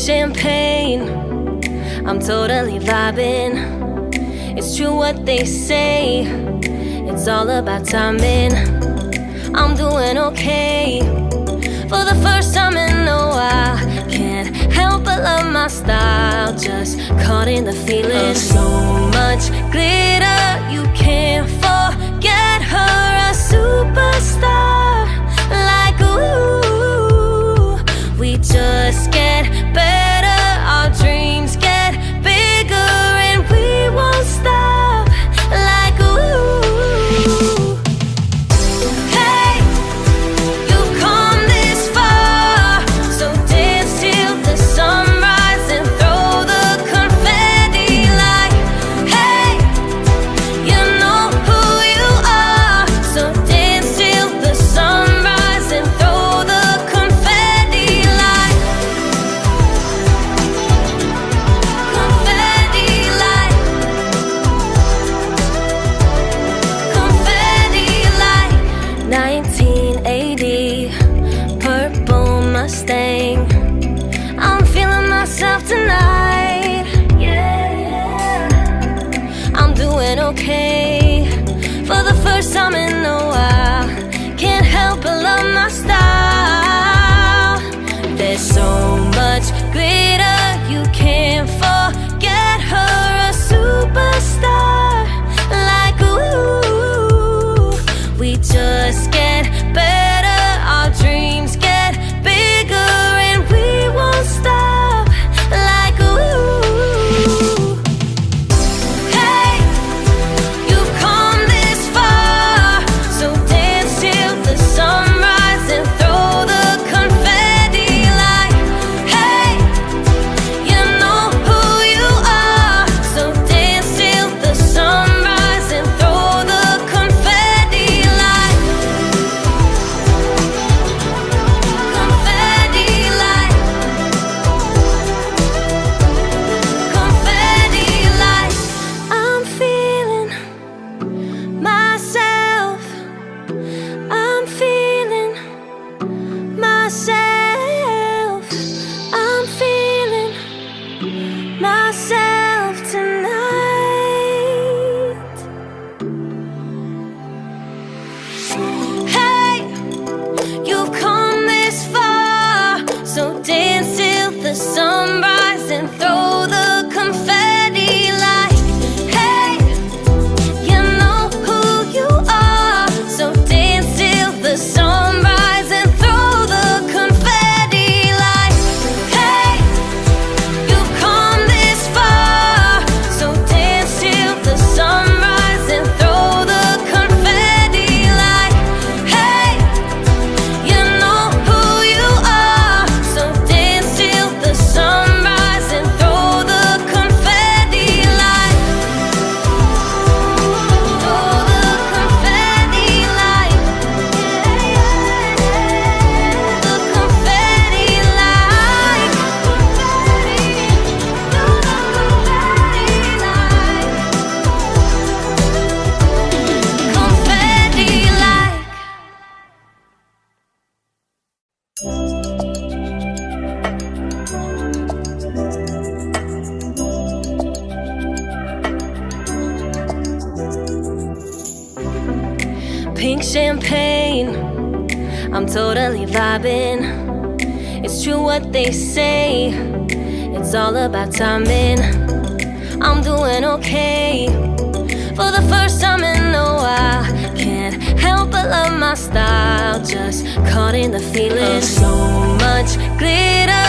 champagne, I'm totally vibing. It's true what they say, it's all about timing. I'm doing okay, for the first time in a while. Can't help but love my style, just caught in the feeling. So much glitter, you can't forget her. A superstar, like ooh. We just get better, our dreams get bigger, and we won't stop, like ooh. Hey, you've come this far, so dance till the sunrise and throw the confetti like, hey, you know who you are, so dance till the sunrise and throw the confetti like, confetti like, confetti like. 1980, purple Mustang, I'm feeling myself tonight, yeah. I'm doing okay, for the first time in a while. Can't help but love my style. There's so much glitter, you can't forget her. A superstar, like ooh. We just get better, our dreams get bigger, and we won't stop, like ooh. Hey, you've come this far, so dance till the sunrise and throw the confetti like, hey, you know who you are, so dance till the sunrise and throw the confetti like, confetti like, confetti like. I'm feeling myself, I'm feeling myself, I'm feeling myself tonight. Hey, you've come this far, so dance till the sunrise and throw the confetti like, hey, you know who you are, so dance till the sunrise and throw the confetti like, hey, you've come this far, so dance till the sunrise and throw the confetti like, hey, you know who you are, so dance till the sunrise and throw the confetti like, throw the confetti like, the confetti like, confetti, throw the confetti like, confetti like. Pink champagne, I'm totally vibing. It's true what they say, it's all about timing. I'm doing okay, for the first time in a while. Can't help but love my style, just caught in the feeling. So much glitter,